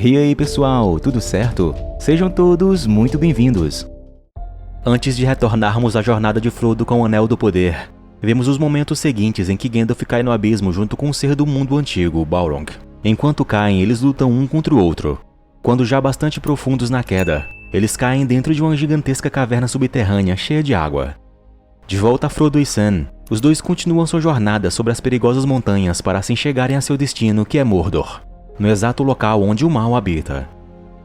E aí pessoal, tudo certo? Sejam todos muito bem-vindos. Antes de retornarmos à jornada de Frodo com o Anel do Poder, vemos os momentos seguintes em que Gandalf cai no abismo junto com o ser do mundo antigo, Balrog. Enquanto caem, eles lutam um contra o outro. Quando já bastante profundos na queda, eles caem dentro de uma gigantesca caverna subterrânea cheia de água. De volta a Frodo e Sam, os dois continuam sua jornada sobre as perigosas montanhas para assim chegarem a seu destino, que é Mordor, no exato local onde o mal habita.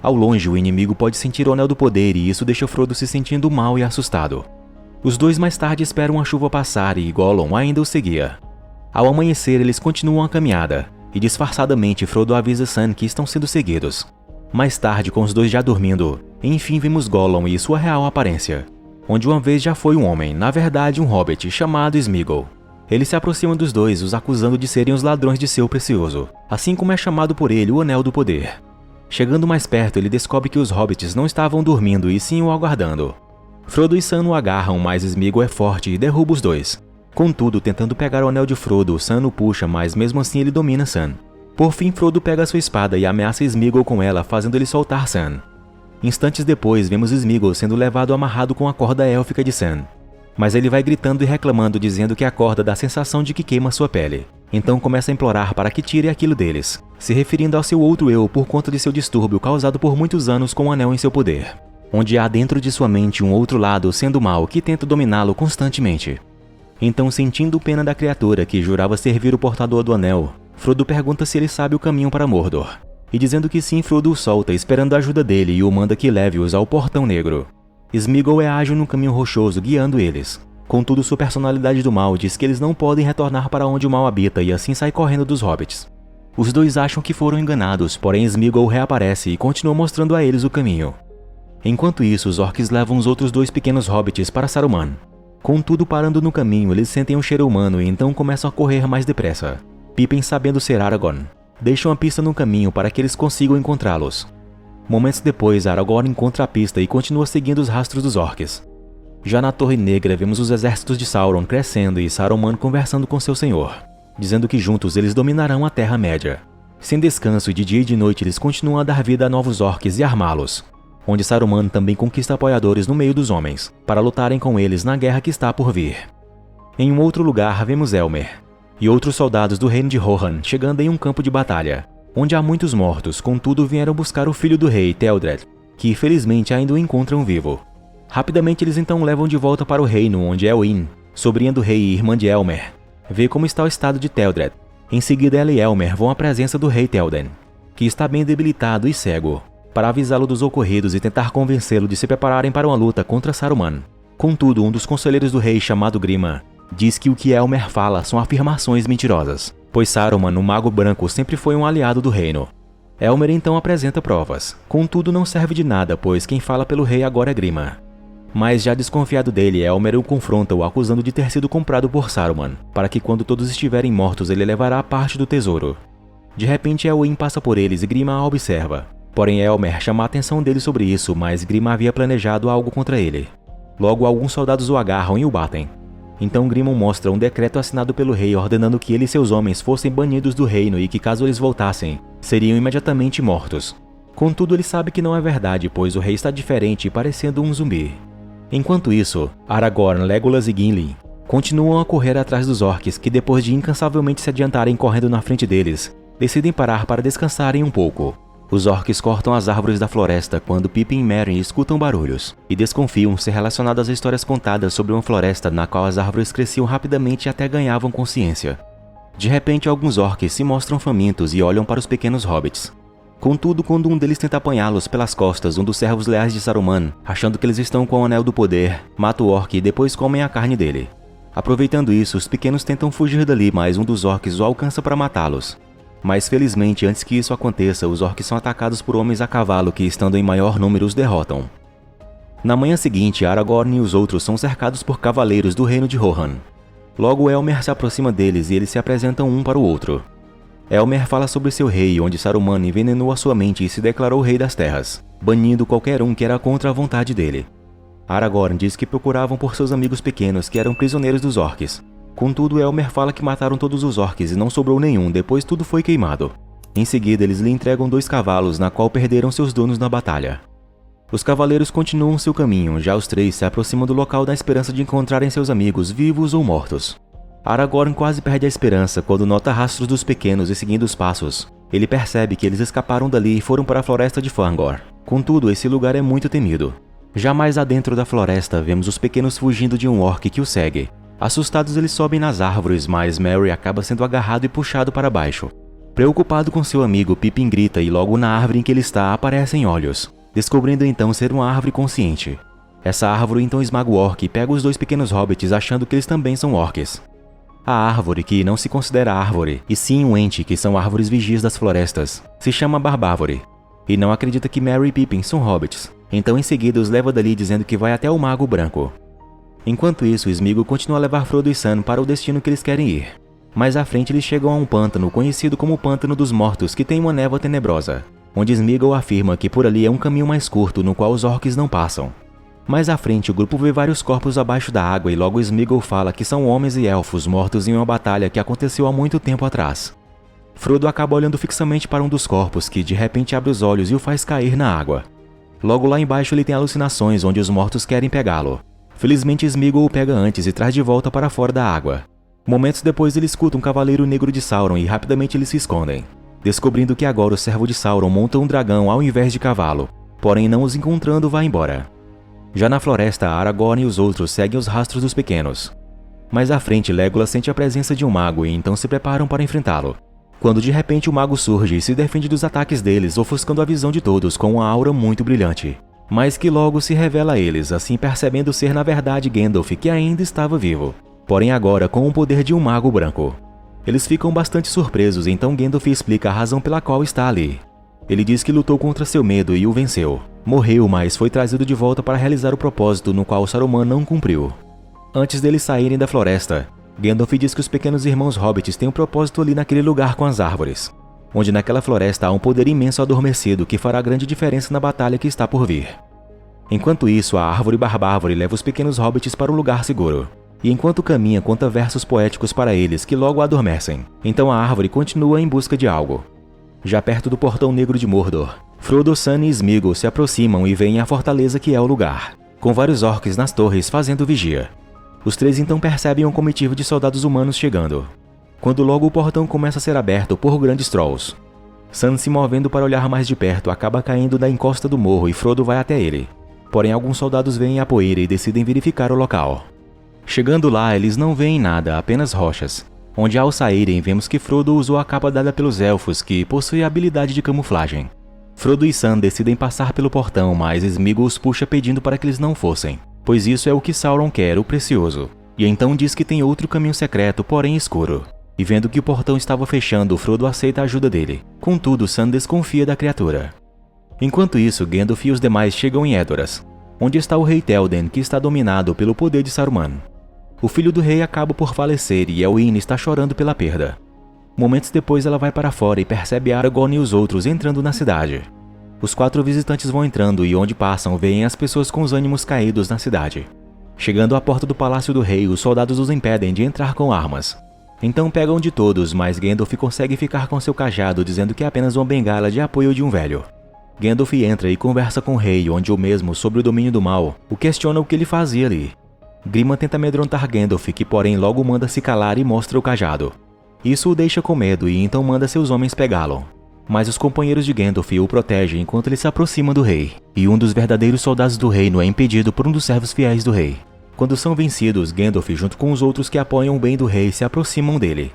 Ao longe, o inimigo pode sentir o Anel do Poder e isso deixa Frodo se sentindo mal e assustado. Os dois mais tarde esperam a chuva passar e Gollum ainda o seguia. Ao amanhecer, eles continuam a caminhada, e disfarçadamente Frodo avisa Sam que estão sendo seguidos. Mais tarde, com os dois já dormindo, enfim vemos Gollum e sua real aparência, onde uma vez já foi um homem, na verdade um hobbit, chamado Sméagol. Ele se aproxima dos dois, os acusando de serem os ladrões de seu precioso, assim como é chamado por ele o Anel do Poder. Chegando mais perto, ele descobre que os hobbits não estavam dormindo e sim o aguardando. Frodo e Sam o agarram, mas Sméagol é forte e derruba os dois. Contudo, tentando pegar o anel de Frodo, Sam o puxa, mas mesmo assim ele domina Sam. Por fim, Frodo pega sua espada e ameaça Sméagol com ela, fazendo ele soltar Sam. Instantes depois, vemos Sméagol sendo levado amarrado com a corda élfica de Sam. Mas ele vai gritando e reclamando, dizendo que a corda dá a sensação de que queima sua pele. Então começa a implorar para que tire aquilo deles, se referindo ao seu outro eu por conta de seu distúrbio causado por muitos anos com o anel em seu poder, onde há dentro de sua mente um outro lado sendo mal que tenta dominá-lo constantemente. Então, sentindo pena da criatura que jurava servir o portador do anel, Frodo pergunta se ele sabe o caminho para Mordor. E dizendo que sim, Frodo o solta, esperando a ajuda dele e o manda que leve-os ao Portão Negro. Sméagol é ágil no caminho rochoso, guiando eles. Contudo, sua personalidade do mal diz que eles não podem retornar para onde o mal habita e assim sai correndo dos hobbits. Os dois acham que foram enganados, porém Sméagol reaparece e continua mostrando a eles o caminho. Enquanto isso, os orcs levam os outros dois pequenos hobbits para Saruman. Contudo, parando no caminho, eles sentem um cheiro humano e então começam a correr mais depressa. Pippin, sabendo ser Aragorn, deixa uma pista no caminho para que eles consigam encontrá-los. Momentos depois, Aragorn encontra a pista e continua seguindo os rastros dos orcs. Já na Torre Negra, vemos os exércitos de Sauron crescendo e Saruman conversando com seu senhor, dizendo que juntos eles dominarão a Terra-média. Sem descanso, de dia e de noite eles continuam a dar vida a novos orcs e armá-los, onde Saruman também conquista apoiadores no meio dos homens, para lutarem com eles na guerra que está por vir. Em um outro lugar, vemos Elmer e outros soldados do reino de Rohan chegando em um campo de batalha, onde há muitos mortos, contudo vieram buscar o filho do rei, Theodred, que felizmente ainda o encontram vivo. Rapidamente eles então o levam de volta para o reino, onde Elwyn, sobrinha do rei e irmã de Elmer, vê como está o estado de Theodred. Em seguida ela e Elmer vão à presença do rei Théoden, que está bem debilitado e cego, para avisá-lo dos ocorridos e tentar convencê-lo de se prepararem para uma luta contra Saruman. Contudo, um dos conselheiros do rei, chamado Grima, diz que o que Elmer fala são afirmações mentirosas, pois Saruman, o Mago Branco, sempre foi um aliado do reino. Elmer então apresenta provas, contudo não serve de nada, pois quem fala pelo rei agora é Grima. Mas já desconfiado dele, Elmer o confronta, o acusando de ter sido comprado por Saruman, para que quando todos estiverem mortos ele levará parte do tesouro. De repente Elwyn passa por eles e Grima a observa. Porém Elmer chama a atenção dele sobre isso, mas Grima havia planejado algo contra ele. Logo alguns soldados o agarram e o batem. Então Grima mostra um decreto assinado pelo rei ordenando que ele e seus homens fossem banidos do reino e que caso eles voltassem, seriam imediatamente mortos. Contudo ele sabe que não é verdade, pois o rei está diferente, parecendo um zumbi. Enquanto isso, Aragorn, Legolas e Gimli continuam a correr atrás dos orcs que, depois de incansavelmente se adiantarem correndo na frente deles, decidem parar para descansarem um pouco. Os orcs cortam as árvores da floresta quando Pippin e Merry escutam barulhos e desconfiam ser relacionados às histórias contadas sobre uma floresta na qual as árvores cresciam rapidamente e até ganhavam consciência. De repente, alguns orcs se mostram famintos e olham para os pequenos hobbits. Contudo, quando um deles tenta apanhá-los pelas costas, um dos servos leais de Saruman, achando que eles estão com o Anel do Poder, mata o orc e depois comem a carne dele. Aproveitando isso, os pequenos tentam fugir dali, mas um dos orcs o alcança para matá-los. Mas felizmente, antes que isso aconteça, os orcs são atacados por homens a cavalo que, estando em maior número, os derrotam. Na manhã seguinte, Aragorn e os outros são cercados por cavaleiros do reino de Rohan. Logo Elmer se aproxima deles e eles se apresentam um para o outro. Elmer fala sobre seu rei, onde Saruman envenenou a sua mente e se declarou rei das terras, banindo qualquer um que era contra a vontade dele. Aragorn diz que procuravam por seus amigos pequenos que eram prisioneiros dos orcs. Contudo, Elmer fala que mataram todos os orcs e não sobrou nenhum, depois tudo foi queimado. Em seguida, eles lhe entregam 2 cavalos, na qual perderam seus donos na batalha. Os cavaleiros continuam seu caminho, já os 3 se aproximam do local na esperança de encontrarem seus amigos, vivos ou mortos. Aragorn quase perde a esperança quando nota rastros dos pequenos e seguindo os passos. Ele percebe que eles escaparam dali e foram para a floresta de Fangor. Contudo, esse lugar é muito temido. Já mais adentro da floresta, vemos os pequenos fugindo de um orc que os segue. Assustados, eles sobem nas árvores, mas Merry acaba sendo agarrado e puxado para baixo. Preocupado com seu amigo, Pippin grita e logo na árvore em que ele está aparecem olhos, descobrindo então ser uma árvore consciente. Essa árvore então esmaga o orc e pega os 2 pequenos hobbits achando que eles também são orcs. A árvore, que não se considera árvore, e sim um ente que são árvores vigias das florestas, se chama Barbárvore, e não acredita que Merry e Pippin são hobbits, então em seguida os leva dali dizendo que vai até o Mago Branco. Enquanto isso, Sméagol continua a levar Frodo e Sam para o destino que eles querem ir. Mais à frente eles chegam a um pântano conhecido como o Pântano dos Mortos, que tem uma névoa tenebrosa, onde Sméagol afirma que por ali é um caminho mais curto no qual os orcs não passam. Mais à frente, o grupo vê vários corpos abaixo da água e logo Sméagol fala que são homens e elfos mortos em uma batalha que aconteceu há muito tempo atrás. Frodo acaba olhando fixamente para um dos corpos, que de repente abre os olhos e o faz cair na água. Logo lá embaixo ele tem alucinações onde os mortos querem pegá-lo. Felizmente Sméagol o pega antes e traz de volta para fora da água. Momentos depois ele escuta um cavaleiro negro de Sauron e rapidamente eles se escondem, descobrindo que agora o servo de Sauron monta um dragão ao invés de cavalo, porém não os encontrando vai embora. Já na floresta, Aragorn e os outros seguem os rastros dos pequenos. Mais à frente, Legolas sente a presença de um mago e então se preparam para enfrentá-lo. Quando de repente o mago surge e se defende dos ataques deles, ofuscando a visão de todos com uma aura muito brilhante, mas que logo se revela a eles, assim percebendo ser na verdade Gandalf, que ainda estava vivo, porém agora com o poder de um mago branco. Eles ficam bastante surpresos, então Gandalf explica a razão pela qual está ali. Ele diz que lutou contra seu medo e o venceu. Morreu, mas foi trazido de volta para realizar o propósito no qual Saruman não cumpriu. Antes deles saírem da floresta, Gandalf diz que os pequenos irmãos hobbits têm um propósito ali naquele lugar com as árvores, onde naquela floresta há um poder imenso adormecido que fará grande diferença na batalha que está por vir. Enquanto isso, a árvore Barbárvore leva os pequenos hobbits para um lugar seguro, e enquanto caminha conta versos poéticos para eles que logo adormecem. Então a árvore continua em busca de algo. Já perto do Portão Negro de Mordor, Frodo, Sam e Sméagol se aproximam e veem a fortaleza que é o lugar, com vários orcs nas torres fazendo vigia. Os 3 então percebem um comitiva de soldados humanos chegando, quando logo o portão começa a ser aberto por grandes trolls. Sam, se movendo para olhar mais de perto, acaba caindo da encosta do morro e Frodo vai até ele. Porém alguns soldados veem a poeira e decidem verificar o local. Chegando lá, eles não veem nada, apenas rochas, onde ao saírem vemos que Frodo usou a capa dada pelos elfos, que possui a habilidade de camuflagem. Frodo e Sam decidem passar pelo portão, mas Sméagol os puxa pedindo para que eles não fossem, pois isso é o que Sauron quer, o precioso, e então diz que tem outro caminho secreto, porém escuro. E vendo que o portão estava fechando, Frodo aceita a ajuda dele. Contudo, Sam desconfia da criatura. Enquanto isso, Gandalf e os demais chegam em Edoras, onde está o rei Théoden, que está dominado pelo poder de Saruman. O filho do rei acaba por falecer e Elwyn está chorando pela perda. Momentos depois ela vai para fora e percebe Aragorn e os outros entrando na cidade. Os 4 visitantes vão entrando e onde passam veem as pessoas com os ânimos caídos na cidade. Chegando à porta do palácio do rei, os soldados os impedem de entrar com armas. Então pegam de todos, mas Gandalf consegue ficar com seu cajado dizendo que é apenas uma bengala de apoio de um velho. Gandalf entra e conversa com o rei, onde o mesmo, sobre o domínio do mal, o questiona o que ele fazia ali. Grima tenta amedrontar Gandalf, que porém logo manda se calar e mostra o cajado. Isso o deixa com medo e então manda seus homens pegá-lo. Mas os companheiros de Gandalf o protegem enquanto ele se aproxima do rei, e um dos verdadeiros soldados do reino é impedido por um dos servos fiéis do rei. Quando são vencidos, Gandalf junto com os outros que apoiam o bem do rei se aproximam dele.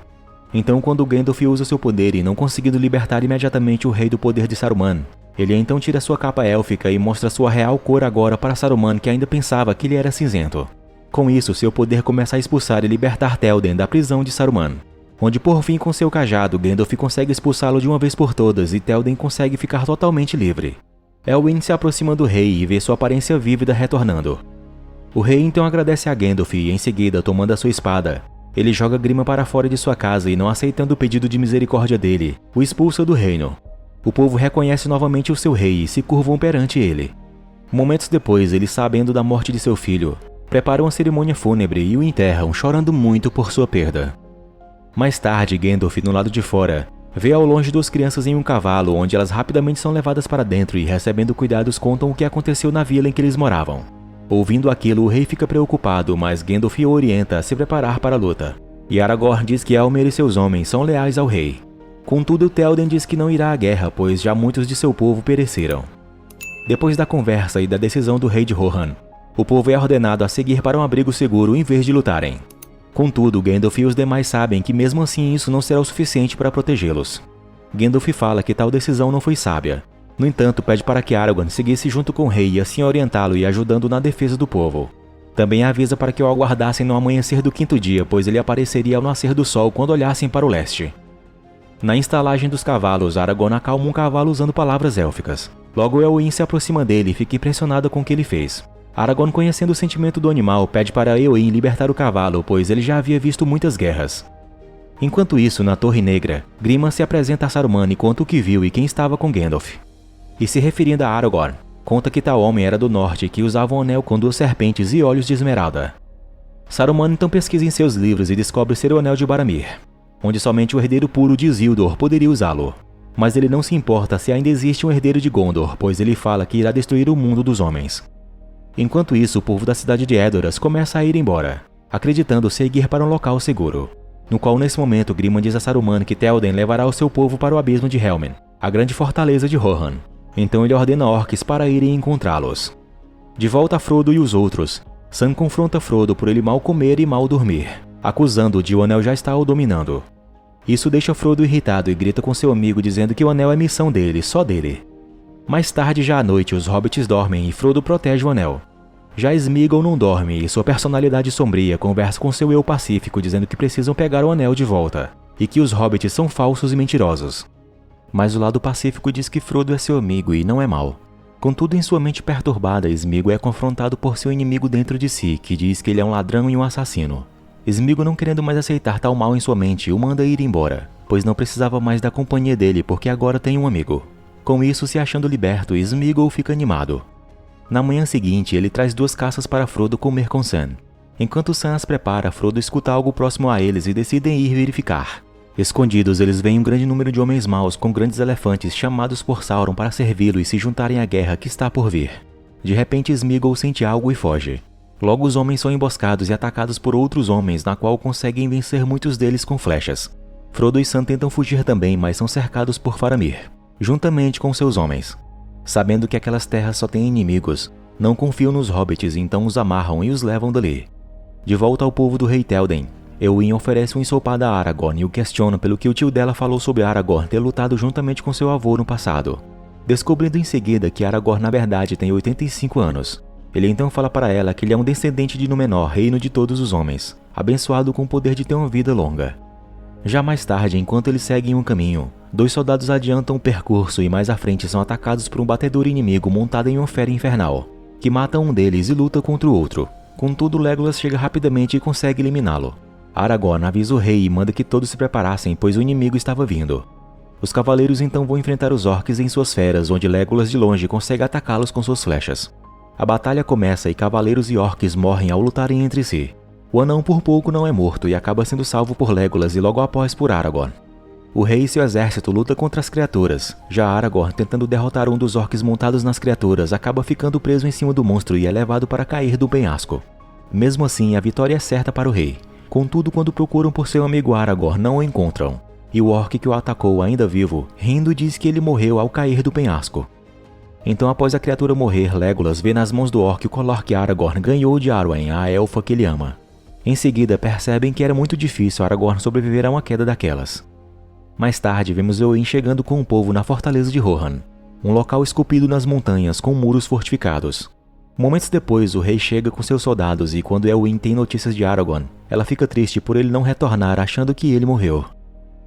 Então quando Gandalf usa seu poder e não conseguindo libertar imediatamente o rei do poder de Saruman, ele então tira sua capa élfica e mostra sua real cor agora para Saruman, que ainda pensava que ele era cinzento. Com isso, seu poder começa a expulsar e libertar Théoden da prisão de Saruman, onde por fim com seu cajado Gandalf consegue expulsá-lo de uma vez por todas e Théoden consegue ficar totalmente livre. Elwyn se aproxima do rei e vê sua aparência vívida retornando. O rei então agradece a Gandalf e em seguida, tomando a sua espada, ele joga Grima para fora de sua casa e não aceitando o pedido de misericórdia dele, o expulsa do reino. O povo reconhece novamente o seu rei e se curvam perante ele. Momentos depois, eles sabendo da morte de seu filho, preparam uma cerimônia fúnebre e o enterram, chorando muito por sua perda. Mais tarde, Gandalf, no lado de fora, Vê ao longe duas crianças em um cavalo, onde elas rapidamente são levadas para dentro e, recebendo cuidados, contam o que aconteceu na vila em que eles moravam. Ouvindo aquilo, o rei fica preocupado, mas Gandalf o orienta a se preparar para a luta. E Aragorn diz que Elmer e seus homens são leais ao rei. Contudo, Théoden diz que não irá à guerra, pois já muitos de seu povo pereceram. Depois da conversa e da decisão do rei de Rohan, o povo é ordenado a seguir para um abrigo seguro em vez de lutarem. Contudo, Gandalf e os demais sabem que mesmo assim isso não será o suficiente para protegê-los. Gandalf fala que tal decisão não foi sábia. No entanto, pede para que Aragorn seguisse junto com o rei e assim orientá-lo e ajudando na defesa do povo. Também avisa para que o aguardassem no amanhecer do quinto dia, pois ele apareceria ao nascer do sol quando olhassem para o leste. Na estalagem dos cavalos, Aragorn acalma um cavalo usando palavras élficas. Logo Éowyn se aproxima dele e fica impressionada com o que ele fez. Aragorn, conhecendo o sentimento do animal, pede para Éowyn libertar o cavalo, pois ele já havia visto muitas guerras. Enquanto isso, na Torre Negra, Grima se apresenta a Saruman e conta o que viu e quem estava com Gandalf. E se referindo a Aragorn, conta que tal homem era do norte e que usava um anel com duas serpentes e olhos de esmeralda. Saruman então pesquisa em seus livros e descobre ser o Anel de Boromir, onde somente o herdeiro puro de Isildur poderia usá-lo. Mas ele não se importa se ainda existe um herdeiro de Gondor, pois ele fala que irá destruir o mundo dos homens. Enquanto isso, o povo da cidade de Edoras começa a ir embora, acreditando seguir para um local seguro, no qual nesse momento Grima diz a Saruman que Théoden levará o seu povo para o abismo de Helmen, a grande fortaleza de Rohan. Então ele ordena orcs para irem encontrá-los. De volta a Frodo e os outros, Sam confronta Frodo por ele mal comer e mal dormir, acusando-o de o anel já estar o dominando. Isso deixa Frodo irritado e grita com seu amigo dizendo que o anel é missão dele, só dele. Mais tarde, já à noite, os hobbits dormem e Frodo protege o anel. Já Sméagol não dorme e sua personalidade sombria conversa com seu eu pacífico dizendo que precisam pegar o anel de volta, e que os hobbits são falsos e mentirosos. Mas o lado pacífico diz que Frodo é seu amigo e não é mau. Contudo, em sua mente perturbada, Sméagol é confrontado por seu inimigo dentro de si, que diz que ele é um ladrão e um assassino. Sméagol, não querendo mais aceitar tal mal em sua mente, o manda ir embora, pois não precisava mais da companhia dele porque agora tem um amigo. Com isso, se achando liberto, Sméagol fica animado. Na manhã seguinte, ele traz duas caças para Frodo comer com Sam. Enquanto Sam as prepara, Frodo escuta algo próximo a eles e decidem ir verificar. Escondidos, eles veem um grande número de homens maus com grandes elefantes chamados por Sauron para servi-lo e se juntarem à guerra que está por vir. De repente, Sméagol sente algo e foge. Logo, os homens são emboscados e atacados por outros homens, na qual conseguem vencer muitos deles com flechas. Frodo e Sam tentam fugir também, mas são cercados por Faramir, juntamente com seus homens. Sabendo que aquelas terras só têm inimigos, não confiam nos hobbits, então os amarram e os levam dali. De volta ao povo do rei Théoden, Éowyn oferece um ensopado a Aragorn e o questiona pelo que o tio dela falou sobre Aragorn ter lutado juntamente com seu avô no passado, descobrindo em seguida que Aragorn na verdade tem 85 anos. Ele então fala para ela que ele é um descendente de Númenor, reino de todos os homens, abençoado com o poder de ter uma vida longa. Já mais tarde, enquanto eles seguem um caminho, dois soldados adiantam o percurso e mais à frente são atacados por um batedor inimigo montado em uma fera infernal, que mata um deles e luta contra o outro. Contudo, Legolas chega rapidamente e consegue eliminá-lo. Aragorn avisa o rei e manda que todos se preparassem, pois o inimigo estava vindo. Os cavaleiros então vão enfrentar os orcs em suas feras, onde Legolas de longe consegue atacá-los com suas flechas. A batalha começa e cavaleiros e orcs morrem ao lutarem entre si. O anão por pouco não é morto e acaba sendo salvo por Legolas e logo após por Aragorn. O rei e seu exército lutam contra as criaturas. Já Aragorn, tentando derrotar um dos orcs montados nas criaturas, acaba ficando preso em cima do monstro e é levado para cair do penhasco. Mesmo assim, a vitória é certa para o rei. Contudo, quando procuram por seu amigo Aragorn, não o encontram. E o orc que o atacou, ainda vivo, rindo diz que ele morreu ao cair do penhasco. Então, após a criatura morrer, Legolas vê nas mãos do orc o colar que Aragorn ganhou de Arwen, a elfa que ele ama. Em seguida, percebem que era muito difícil Aragorn sobreviver a uma queda daquelas. Mais tarde, vemos Éowyn chegando com o povo na fortaleza de Rohan, um local esculpido nas montanhas com muros fortificados. Momentos depois, o rei chega com seus soldados e quando Éowyn tem notícias de Aragorn, ela fica triste por ele não retornar achando que ele morreu.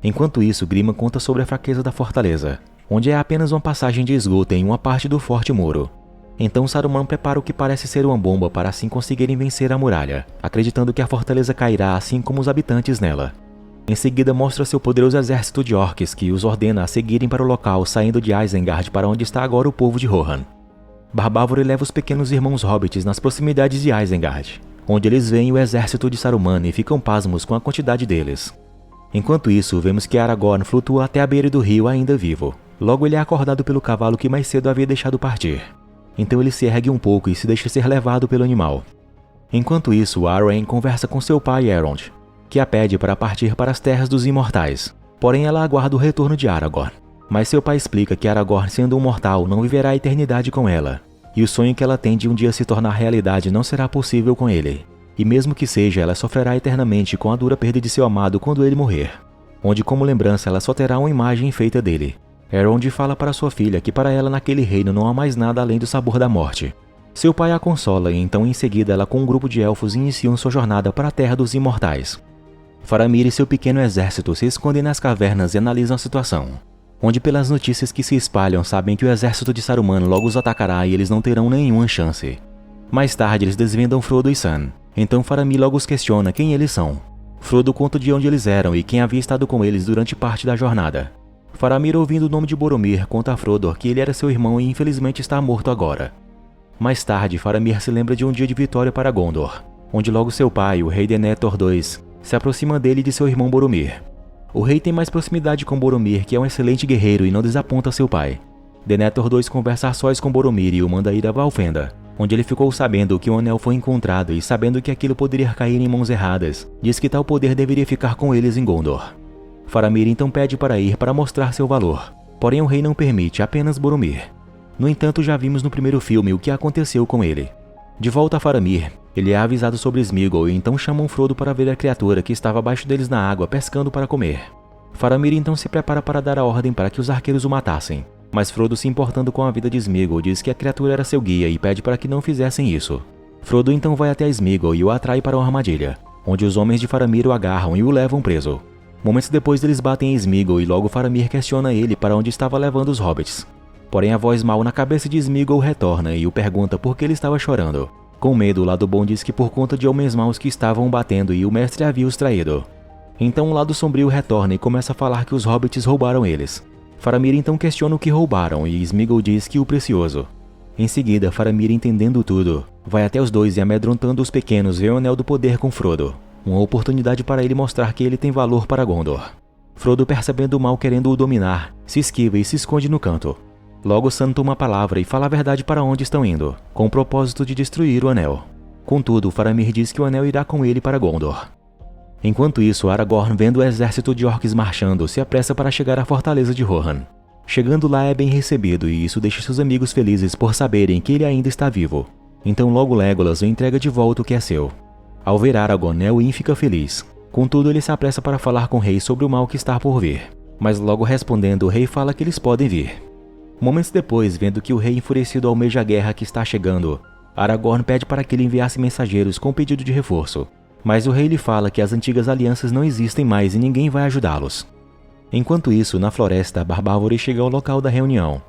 Enquanto isso, Grima conta sobre a fraqueza da fortaleza, onde é apenas uma passagem de esgoto em uma parte do forte muro. Então Saruman prepara o que parece ser uma bomba para assim conseguirem vencer a muralha, acreditando que a fortaleza cairá assim como os habitantes nela. Em seguida mostra seu poderoso exército de orcs que os ordena a seguirem para o local saindo de Isengard para onde está agora o povo de Rohan. Barbávoro leva os pequenos irmãos hobbits nas proximidades de Isengard, onde eles veem o exército de Saruman e ficam pasmos com a quantidade deles. Enquanto isso, vemos que Aragorn flutua até a beira do rio ainda vivo. Logo ele é acordado pelo cavalo que mais cedo havia deixado partir. Então ele se ergue um pouco e se deixa ser levado pelo animal. Enquanto isso, Arwen conversa com seu pai Elrond, que a pede para partir para as Terras dos Imortais. Porém ela aguarda o retorno de Aragorn. Mas seu pai explica que Aragorn, sendo um mortal, não viverá a eternidade com ela. E o sonho que ela tem de um dia se tornar realidade não será possível com ele. E mesmo que seja, ela sofrerá eternamente com a dura perda de seu amado quando ele morrer. Onde como lembrança ela só terá uma imagem feita dele. Elrond fala para sua filha que para ela naquele reino não há mais nada além do sabor da morte. Seu pai a consola e então em seguida ela com um grupo de elfos iniciam sua jornada para a Terra dos Imortais. Faramir e seu pequeno exército se escondem nas cavernas e analisam a situação. Onde pelas notícias que se espalham sabem que o exército de Saruman logo os atacará e eles não terão nenhuma chance. Mais tarde eles desvendam Frodo e Sam. Então Faramir logo os questiona quem eles são. Frodo conta de onde eles eram e quem havia estado com eles durante parte da jornada. Faramir, ouvindo o nome de Boromir, conta a Frodo que ele era seu irmão e infelizmente está morto agora. Mais tarde, Faramir se lembra de um dia de vitória para Gondor, onde logo seu pai, o rei Denethor II, se aproxima dele e de seu irmão Boromir. O rei tem mais proximidade com Boromir, que é um excelente guerreiro e não desaponta seu pai. Denethor II conversa a sós com Boromir e o manda ir a Valfenda, onde ele ficou sabendo que o anel foi encontrado e sabendo que aquilo poderia cair em mãos erradas, diz que tal poder deveria ficar com eles em Gondor. Faramir então pede para ir para mostrar seu valor, porém o rei não permite, apenas Boromir. No entanto, já vimos no primeiro filme o que aconteceu com ele. De volta a Faramir, ele é avisado sobre Sméagol e então chamam Frodo para ver a criatura que estava abaixo deles na água pescando para comer. Faramir então se prepara para dar a ordem para que os arqueiros o matassem, mas Frodo, se importando com a vida de Sméagol, diz que a criatura era seu guia e pede para que não fizessem isso. Frodo então vai até Sméagol e o atrai para uma armadilha, onde os homens de Faramir o agarram e o levam preso. Momentos depois eles batem em Sméagol e logo Faramir questiona ele para onde estava levando os hobbits. Porém a voz mal na cabeça de Sméagol retorna e o pergunta por que ele estava chorando. Com medo, o lado bom diz que por conta de homens maus que estavam batendo e o mestre havia os traído. Então o lado sombrio retorna e começa a falar que os hobbits roubaram eles. Faramir então questiona o que roubaram e Sméagol diz que o precioso. Em seguida, Faramir, entendendo tudo, vai até os dois e amedrontando os pequenos vê o Anel do Poder com Frodo. Uma oportunidade para ele mostrar que ele tem valor para Gondor. Frodo, percebendo o mal querendo o dominar, se esquiva e se esconde no canto. Logo Sam toma a palavra e fala a verdade para onde estão indo, com o propósito de destruir o anel. Contudo, Faramir diz que o anel irá com ele para Gondor. Enquanto isso, Aragorn, vendo o exército de orcs marchando, se apressa para chegar à fortaleza de Rohan. Chegando lá é bem recebido e isso deixa seus amigos felizes por saberem que ele ainda está vivo. Então logo Legolas o entrega de volta o que é seu. Ao ver Aragorn, Elwin fica feliz. Contudo, ele se apressa para falar com o rei sobre o mal que está por vir. Mas logo respondendo, o rei fala que eles podem vir. Momentos depois, vendo que o rei enfurecido almeja a guerra que está chegando, Aragorn pede para que ele enviasse mensageiros com pedido de reforço. Mas o rei lhe fala que as antigas alianças não existem mais e ninguém vai ajudá-los. Enquanto isso, na floresta, Barbárvore chega ao local da reunião.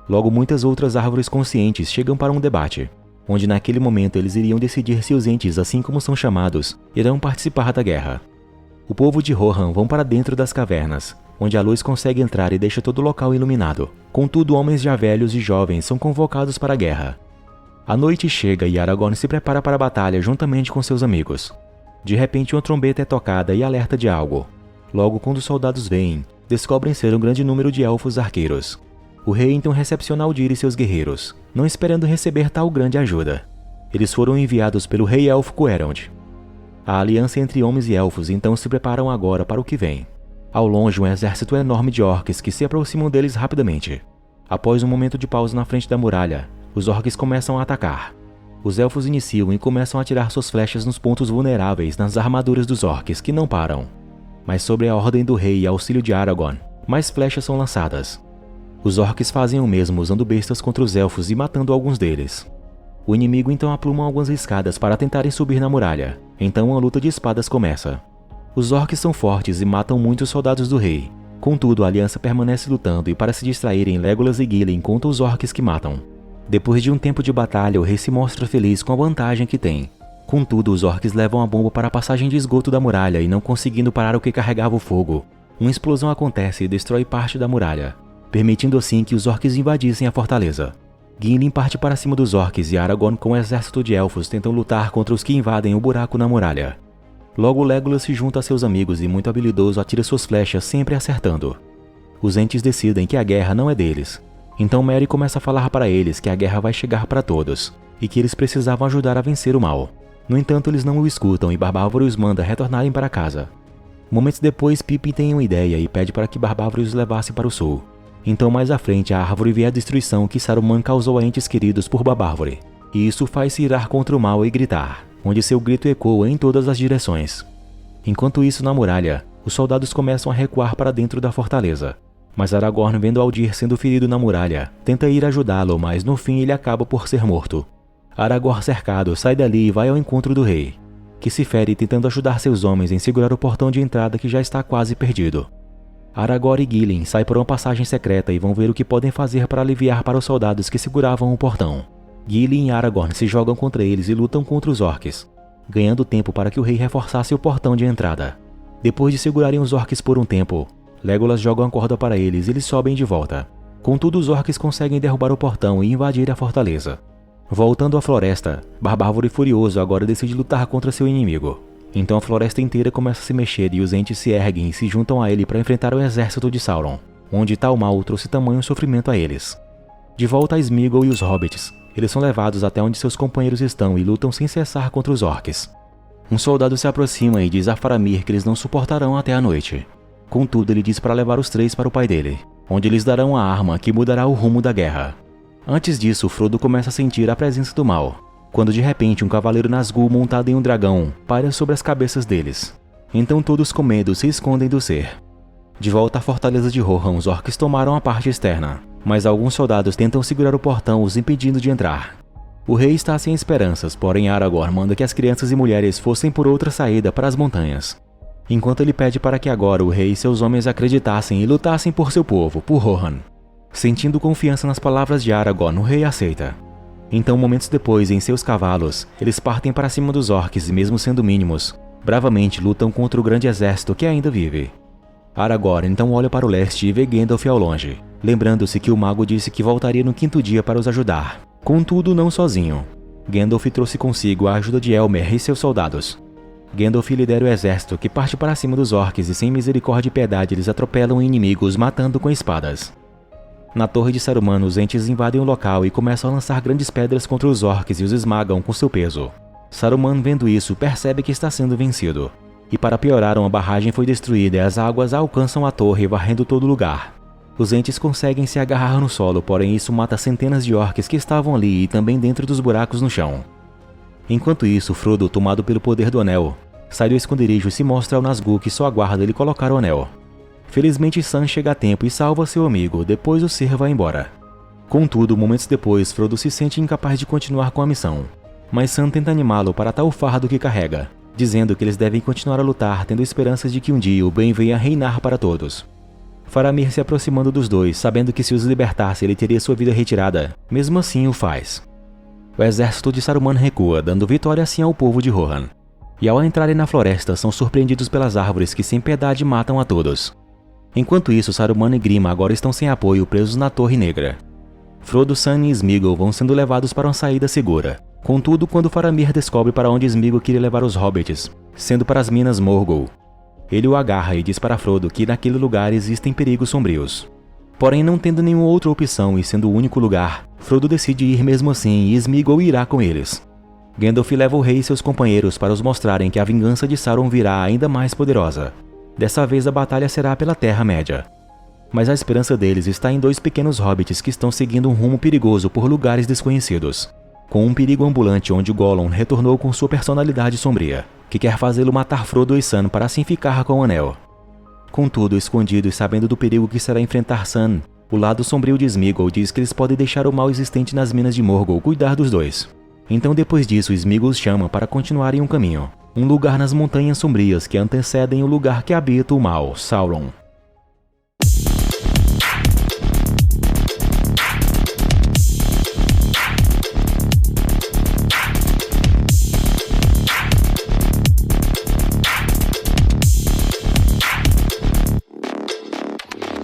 Logo muitas outras árvores conscientes chegam para um debate, onde naquele momento eles iriam decidir se os entes, assim como são chamados, irão participar da guerra. O povo de Rohan vão para dentro das cavernas, onde a luz consegue entrar e deixa todo o local iluminado. Contudo, homens já velhos e jovens são convocados para a guerra. A noite chega e Aragorn se prepara para a batalha juntamente com seus amigos. De repente, uma trombeta é tocada e alerta de algo. Logo, quando os soldados veem, descobrem ser um grande número de elfos arqueiros. O rei então recepciona Aldir e seus guerreiros, não esperando receber tal grande ajuda. Eles foram enviados pelo rei élfico Elrond. A aliança entre homens e elfos então se preparam agora para o que vem. Ao longe, um exército enorme de orcs que se aproximam deles rapidamente. Após um momento de pausa na frente da muralha, os orcs começam a atacar. Os elfos iniciam e começam a atirar suas flechas nos pontos vulneráveis nas armaduras dos orcs, que não param. Mas sobre a ordem do rei e auxílio de Aragorn, mais flechas são lançadas. Os orcs fazem o mesmo usando bestas contra os elfos e matando alguns deles. O inimigo então apluma algumas escadas para tentarem subir na muralha. Então uma luta de espadas começa. Os orcs são fortes e matam muitos soldados do rei. Contudo, a aliança permanece lutando e para se distraírem, Legolas e Gillen contam os orcs que matam. Depois de um tempo de batalha, o rei se mostra feliz com a vantagem que tem. Contudo, os orcs levam a bomba para a passagem de esgoto da muralha e não conseguindo parar o que carregava o fogo, uma explosão acontece e destrói parte da muralha, permitindo assim que os orcs invadissem a fortaleza. Gimli parte para cima dos orcs e Aragorn com um exército de elfos tentam lutar contra os que invadem o buraco na muralha. Logo Legolas se junta a seus amigos e, muito habilidoso, atira suas flechas, sempre acertando. Os Ents decidem que a guerra não é deles. Então Merry começa a falar para eles que a guerra vai chegar para todos, e que eles precisavam ajudar a vencer o mal. No entanto, eles não o escutam e Barbárvore os manda retornarem para casa. Momentos depois, Pippin tem uma ideia e pede para que Barbárvore os levasse para o sul. Então mais à frente a árvore vê a destruição que Saruman causou a entes queridos por Barbárvore, e isso faz-se irar contra o mal e gritar, onde seu grito ecoa em todas as direções. Enquanto isso, na muralha, os soldados começam a recuar para dentro da fortaleza. Mas Aragorn, vendo Aldir sendo ferido na muralha, tenta ir ajudá-lo, mas no fim ele acaba por ser morto. Aragorn, cercado, sai dali e vai ao encontro do rei, que se fere tentando ajudar seus homens em segurar o portão de entrada que já está quase perdido. Aragorn e Gillen saem por uma passagem secreta e vão ver o que podem fazer para aliviar para os soldados que seguravam o portão. Gillen e Aragorn se jogam contra eles e lutam contra os orcs, ganhando tempo para que o rei reforçasse o portão de entrada. Depois de segurarem os orcs por um tempo, Legolas joga uma corda para eles e eles sobem de volta. Contudo, os orcs conseguem derrubar o portão e invadir a fortaleza. Voltando à floresta, Barbárvore furioso agora decide lutar contra seu inimigo. Então a floresta inteira começa a se mexer e os Ents se erguem e se juntam a ele para enfrentar o exército de Sauron, onde tal mal trouxe tamanho sofrimento a eles. De volta a Sméagol e os hobbits, eles são levados até onde seus companheiros estão e lutam sem cessar contra os orcs. Um soldado se aproxima e diz a Faramir que eles não suportarão até a noite. Contudo, ele diz para levar os três para o pai dele, onde lhes darão a arma que mudará o rumo da guerra. Antes disso, Frodo começa a sentir a presença do mal, quando de repente um cavaleiro Nazgûl montado em um dragão paira sobre as cabeças deles. Então todos com medo se escondem do ser. De volta à fortaleza de Rohan, os orcs tomaram a parte externa, mas alguns soldados tentam segurar o portão, os impedindo de entrar. O rei está sem esperanças, porém Aragorn manda que as crianças e mulheres fossem por outra saída para as montanhas. Enquanto ele pede para que agora o rei e seus homens acreditassem e lutassem por seu povo, por Rohan. Sentindo confiança nas palavras de Aragorn, o rei aceita. Então, momentos depois, em seus cavalos, eles partem para cima dos orcs e, mesmo sendo mínimos, bravamente lutam contra o grande exército que ainda vive. Aragorn então olha para o leste e vê Gandalf ao longe, lembrando-se que o mago disse que voltaria no quinto dia para os ajudar. Contudo, não sozinho. Gandalf trouxe consigo a ajuda de Elmer e seus soldados. Gandalf lidera o exército que parte para cima dos orcs e sem misericórdia e piedade eles atropelam inimigos, matando com espadas. Na torre de Saruman, os Ents invadem o local e começam a lançar grandes pedras contra os orcs e os esmagam com seu peso. Saruman, vendo isso, percebe que está sendo vencido. E para piorar, uma barragem foi destruída e as águas alcançam a torre, varrendo todo o lugar. Os Ents conseguem se agarrar no solo, porém isso mata centenas de orcs que estavam ali e também dentro dos buracos no chão. Enquanto isso, Frodo, tomado pelo poder do anel, sai do esconderijo e se mostra ao Nazgûl que só aguarda ele colocar o anel. Felizmente Sam chega a tempo e salva seu amigo, depois o ser vai embora. Contudo, momentos depois, Frodo se sente incapaz de continuar com a missão. Mas Sam tenta animá-lo para tal fardo que carrega, dizendo que eles devem continuar a lutar, tendo esperanças de que um dia o bem venha reinar para todos. Faramir se aproximando dos dois, sabendo que se os libertasse ele teria sua vida retirada, mesmo assim o faz. O exército de Saruman recua, dando vitória assim ao povo de Rohan. E ao entrarem na floresta, são surpreendidos pelas árvores que sem piedade matam a todos. Enquanto isso, Saruman e Grima agora estão sem apoio, presos na Torre Negra. Frodo, Sam e Sméagol vão sendo levados para uma saída segura. Contudo, quando Faramir descobre para onde Sméagol queria levar os hobbits, sendo para as minas Morgul, ele o agarra e diz para Frodo que naquele lugar existem perigos sombrios. Porém, não tendo nenhuma outra opção e sendo o único lugar, Frodo decide ir mesmo assim e Sméagol irá com eles. Gandalf leva o rei e seus companheiros para os mostrarem que a vingança de Sauron virá ainda mais poderosa. Dessa vez a batalha será pela Terra-média. Mas a esperança deles está em dois pequenos hobbits que estão seguindo um rumo perigoso por lugares desconhecidos. Com um perigo ambulante onde Gollum retornou com sua personalidade sombria, que quer fazê-lo matar Frodo e Sam para assim ficar com o anel. Contudo, escondido e sabendo do perigo que será enfrentar Sam, o lado sombrio de Sméagol diz que eles podem deixar o mal existente nas minas de Morgul cuidar dos dois. Então depois disso, Sméagol os chama para continuarem um caminho, um lugar nas montanhas sombrias que antecedem o lugar que habita o mal, Sauron.